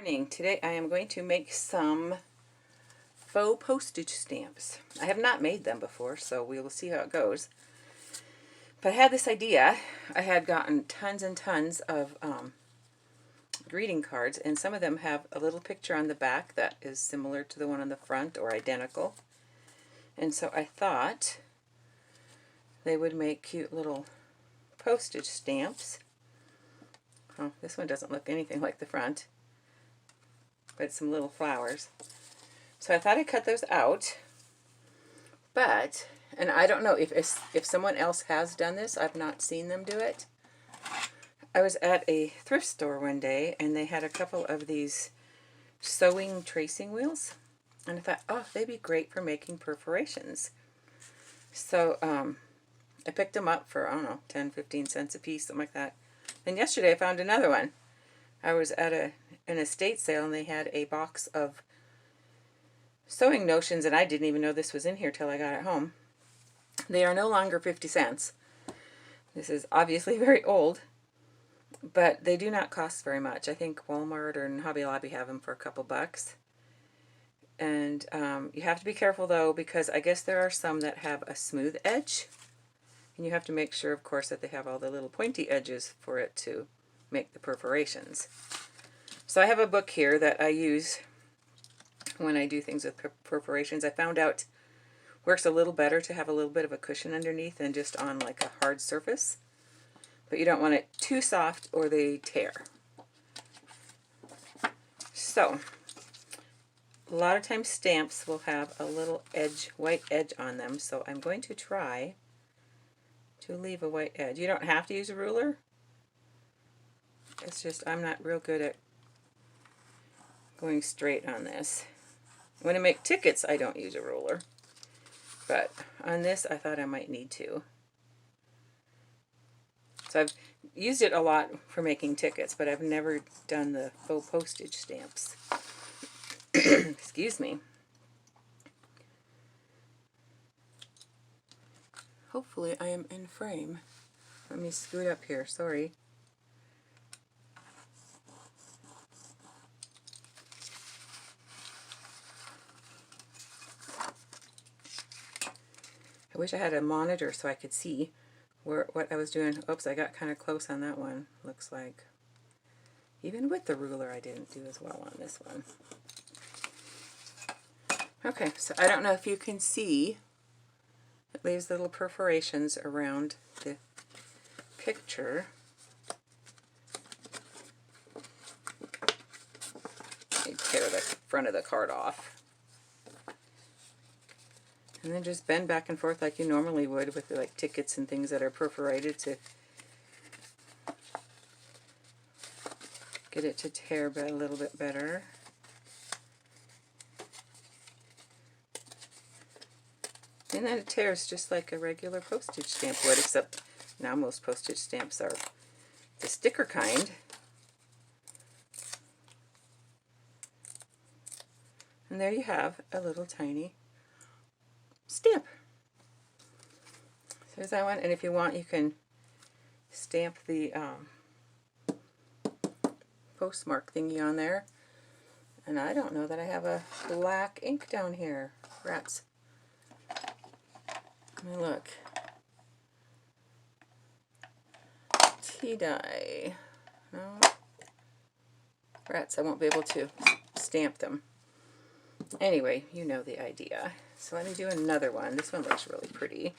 Morning. Today I am going to make some faux postage stamps. I have not made them before, so we will see how it goes. But I had this idea. I had gotten tons and tons of greeting cards, and some of them have a little picture on the back that is similar to the one on the front or identical. And so I thought they would make cute little postage stamps. Oh, this one doesn't look anything like the front, but some little flowers. So I thought I'd cut those out, but, and I don't know if someone else has done this. I've not seen them do it. I was at a thrift store one day, and they had a couple of these sewing tracing wheels, and I thought, oh, they'd be great for making perforations. So I picked them up for, I don't know, 10, 15 cents a piece, something like that. And yesterday I found another one. I was at an estate sale, and they had a box of sewing notions, and I didn't even know this was in here till I got it home. They are no longer 50 cents. This is obviously very old, but they do not cost very much. I think Walmart or Hobby Lobby have them for a couple bucks. And you have to be careful though, because I guess there are some that have a smooth edge, and you have to make sure, of course, that they have all the little pointy edges for it to make the perforations. So I have a book here that I use when I do things with perforations. I found out works a little better to have a little bit of a cushion underneath than just on like a hard surface. But you don't want it too soft or they tear. So a lot of times stamps will have a little edge, white edge on them, so I'm going to try to leave a white edge. You don't have to use a ruler. It's just I'm not real good at going straight on this. When I make tickets, I don't use a ruler, but on this I thought I might need to. So I've used it a lot for making tickets, but I've never done the faux postage stamps. Excuse me. Hopefully I am in frame. Let me scoot up here, sorry. I wish I had a monitor so I could see what I was doing. Oops, I got kind of close on that one. Looks like even with the ruler I didn't do as well on this one. Okay, so I don't know if you can see, it leaves little perforations around the picture. Let me tear the front of the card off. And then just bend back and forth like you normally would with like tickets and things that are perforated to get it to tear a little bit better. And then it tears just like a regular postage stamp would, except now most postage stamps are the sticker kind. And there you have a little tiny stamp. So there's that one, and if you want you can stamp the postmark thingy on there. And I don't know that I have a black ink down here. Rats. Let me look. Tea dye. No. Rats, I won't be able to stamp them. Anyway, you know the idea. So let me do another one. This one looks really pretty.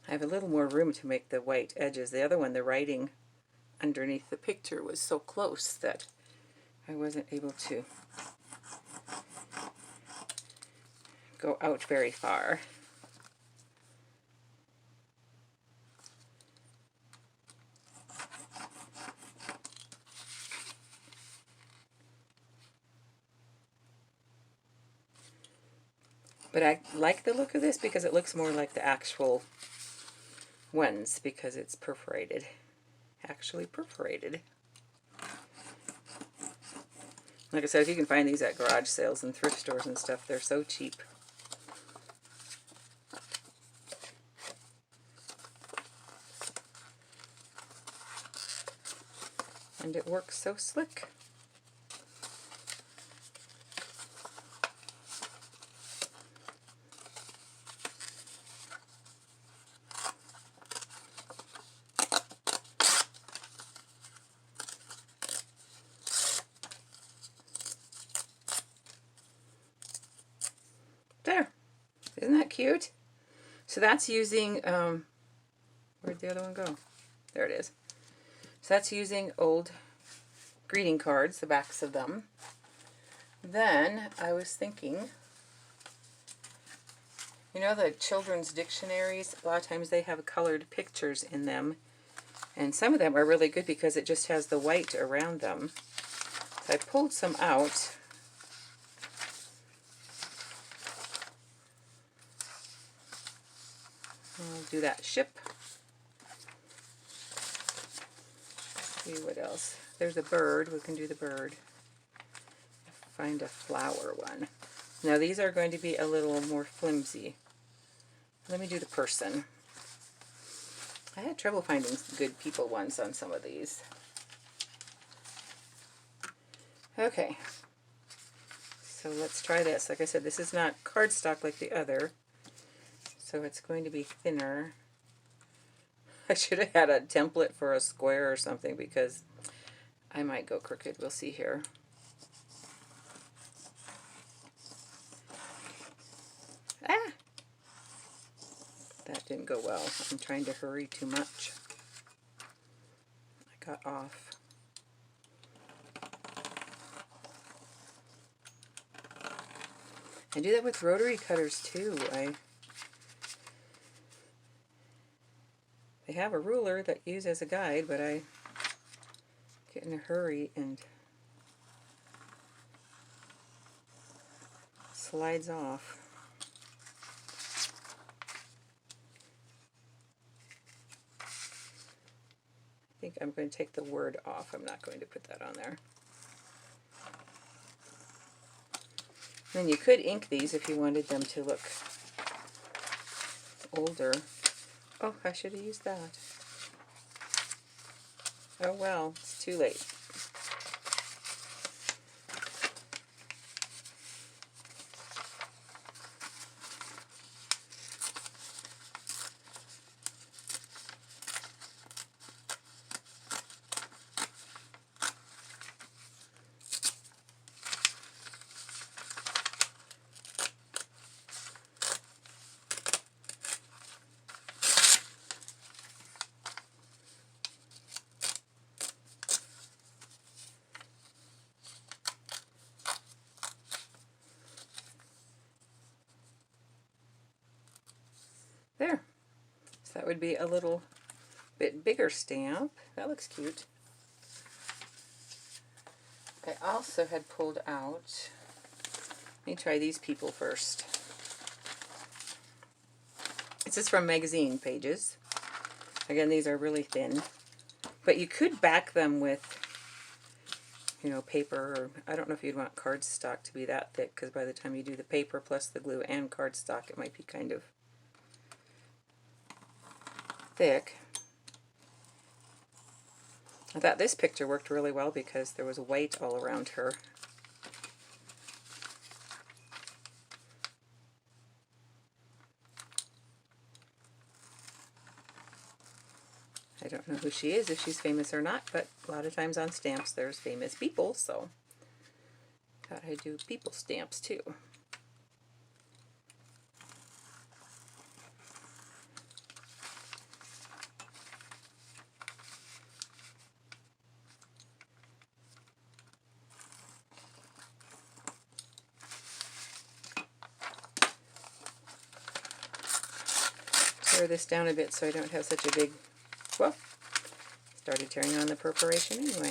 I have a little more room to make the white edges. The other one, the writing underneath the picture was so close that I wasn't able to go out very far. But I like the look of this because it looks more like the actual ones because it's perforated. Actually perforated. Like I said, if you can find these at garage sales and thrift stores and stuff, they're so cheap. and it works so slick. There. Isn't that cute? So that's using, where'd the other one go? There it is. So that's using old greeting cards, the backs of them. Then I was thinking, you know the children's dictionaries, a lot of times they have colored pictures in them. And some of them are really good because it just has the white around them. So I pulled some out. I'll do that ship. See what else. There's a bird. We can do the bird. Find a flower one. Now these are going to be a little more flimsy. Let me do the person. I had trouble finding good people ones on some of these. Okay. So let's try this. Like I said, this is not cardstock like the other. So it's going to be thinner. I should have had a template for a square or something because I might go crooked. We'll see here. Ah! That didn't go well. I'm trying to hurry too much. I got off. I do that with rotary cutters too. They have a ruler that you use as a guide, but I get in a hurry and slides off. I think I'm going to take the word off. I'm not going to put that on there. Then you could ink these if you wanted them to look older. Oh, I should have used that. Oh well, it's too late. There. So that would be a little bit bigger stamp. That looks cute. I also had pulled out, let me try these people first. This is from magazine pages. Again, these are really thin. But you could back them with, you know, paper, or I don't know if you'd want cardstock to be that thick, because by the time you do the paper plus the glue and cardstock, it might be kind of thick. I thought this picture worked really well because there was white all around her. I don't know who she is, if she's famous or not, but a lot of times on stamps there's famous people, so I thought I'd do people stamps too. Tear this down a bit so I don't have such a big, well, started tearing on the perforation anyway.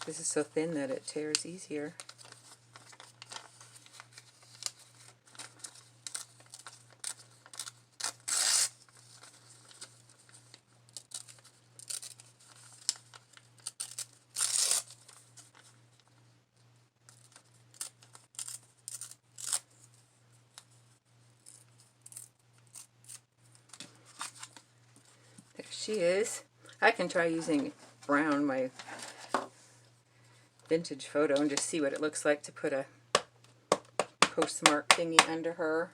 This is so thin that it tears easier. she is. I can try using brown, my vintage photo, and just see what it looks like to put a postmark thingy under her.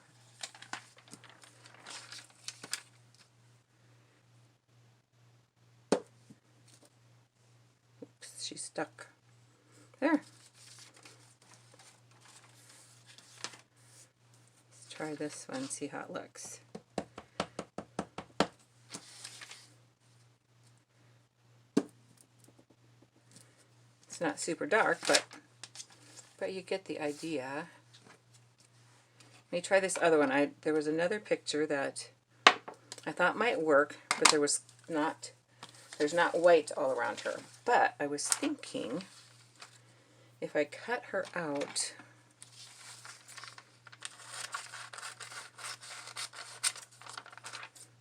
Oops, she's stuck. There. Let's try this one, see how it looks. It's not super dark, but you get the idea. Let me try this other one. There was another picture that I thought might work, but there's not white all around her. But I was thinking if I cut her out,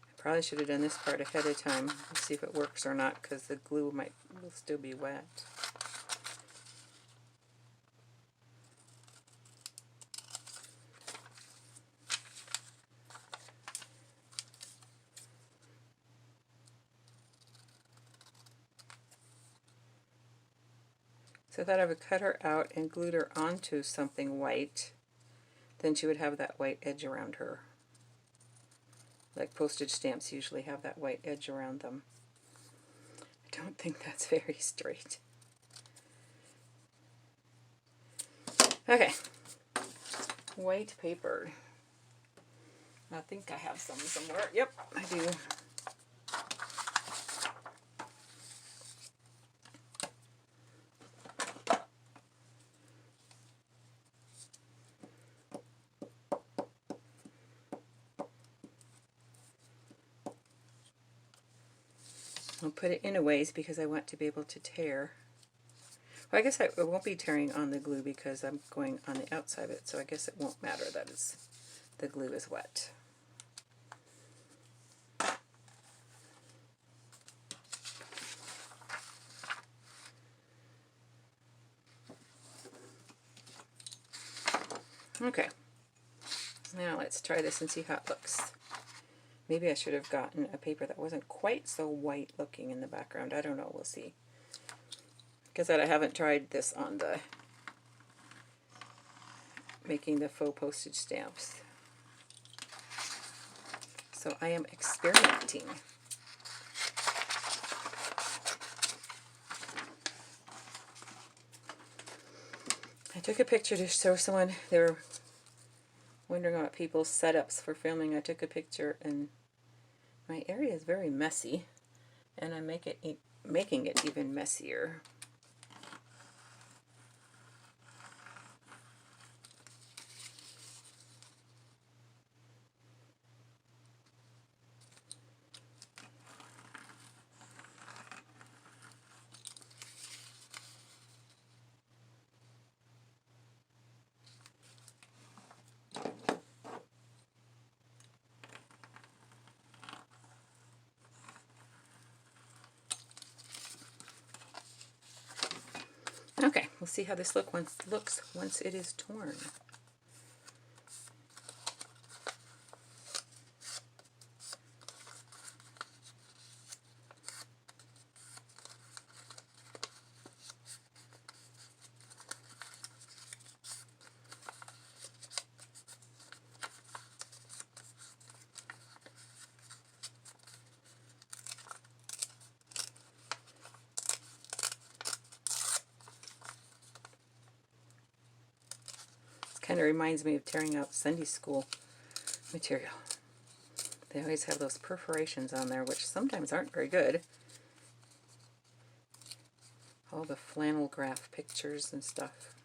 I probably should have done this part ahead of time. Let's see if it works or not, because the glue will still be wet. So I thought I would cut her out and glue her onto something white. Then she would have that white edge around her. Like postage stamps usually have that white edge around them. I don't think that's very straight. Okay. White paper. I think I have some somewhere. Yep, I do. I'll put it in a ways because I want to be able to tear. Well, I guess I won't be tearing on the glue because I'm going on the outside of it, so I guess it won't matter that the glue is wet. Okay, now let's try this and see how it looks. Maybe I should have gotten a paper that wasn't quite so white looking in the background. I don't know, we'll see. Because I haven't tried this on the making the faux postage stamps. So I am experimenting. I took a picture to show someone, they were wondering about people's setups for filming. I took a picture and my area is very messy, and I'm making it even messier. Okay, we'll see how this looks once it is torn. Kind of reminds me of tearing out Sunday school material. They always have those perforations on there, which sometimes aren't very good. All the flannel graph pictures and stuff.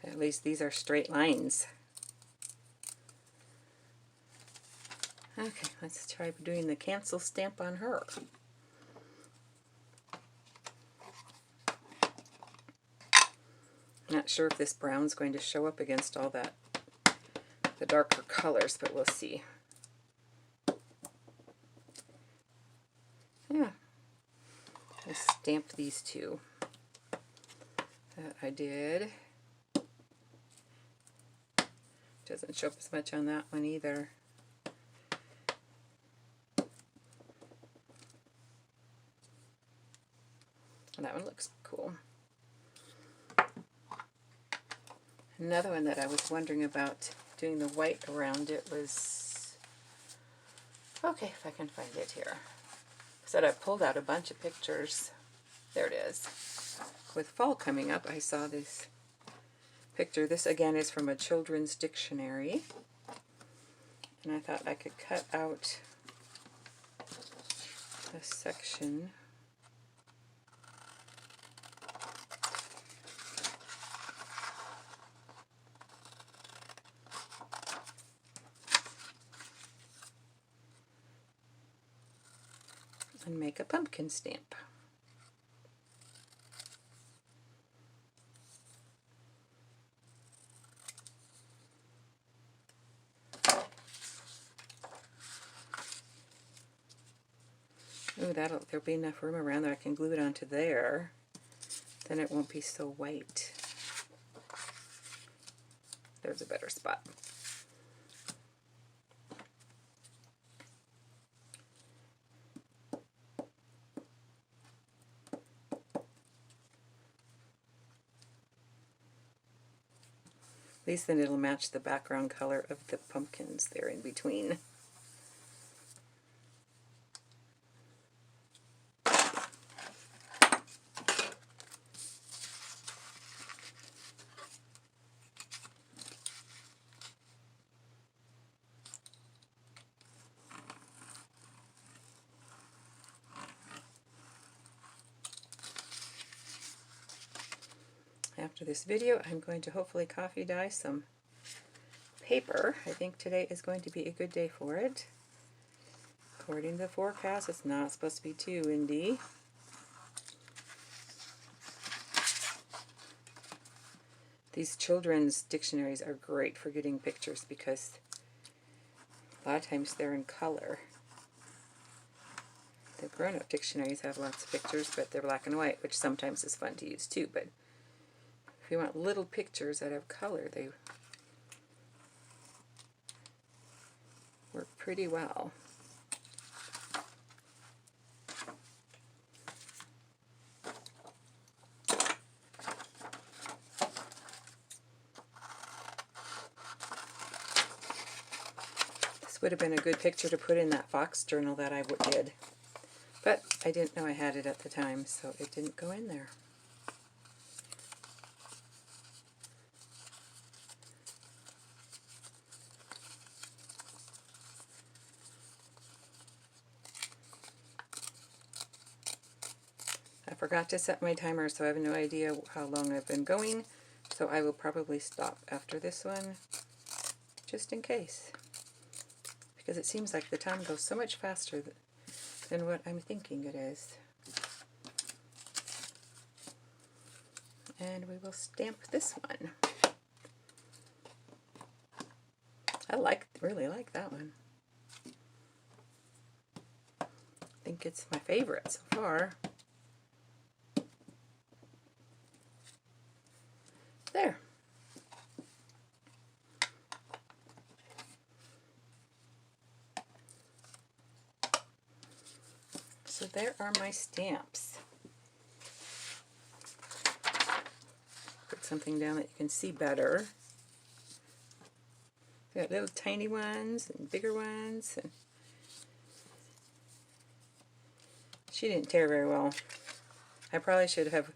At least these are straight lines. Okay, let's try doing the cancel stamp on her. Not sure if this brown's going to show up against all that, the darker colors, but we'll see. Yeah, I stamped these two. That I did. Doesn't show up as much on that one either. And that one looks cool. Another one that I was wondering about doing the white around it was, okay, if I can find it here. So I pulled out a bunch of pictures. There it is. With fall coming up, I saw this picture. This again is from a children's dictionary. And I thought I could cut out a section. And make a pumpkin stamp. Ooh, there'll be enough room around that I can glue it onto there. Then it won't be so white. There's a better spot. At least then it'll match the background color of the pumpkins there in between. After this video, I'm going to hopefully coffee dye some paper. I think today is going to be a good day for it. According to the forecast, it's not supposed to be too windy. These children's dictionaries are great for getting pictures because a lot of times they're in color. The grown-up dictionaries have lots of pictures, but they're black and white, which sometimes is fun to use too. But if you want little pictures that have color, they work pretty well. This would have been a good picture to put in that Fox journal that I did, but I didn't know I had it at the time, so it didn't go in there. I forgot to set my timer, so I have no idea how long I've been going, so I will probably stop after this one, just in case. Because it seems like the time goes so much faster than what I'm thinking it is. And we will stamp this one. I really like that one. I think it's my favorite so far. There. So there are my stamps. Put something down that you can see better. We got little tiny ones and bigger ones. And she didn't tear very well. I probably should have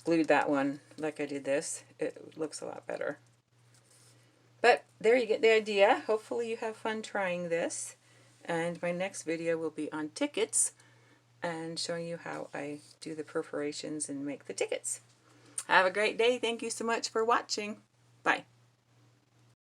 glued that one like I did this. It looks a lot better. But there you get the idea. Hopefully you have fun trying this. And my next video will be on tickets and showing you how I do the perforations and make the tickets. Have a great day. Thank you so much for watching. Bye.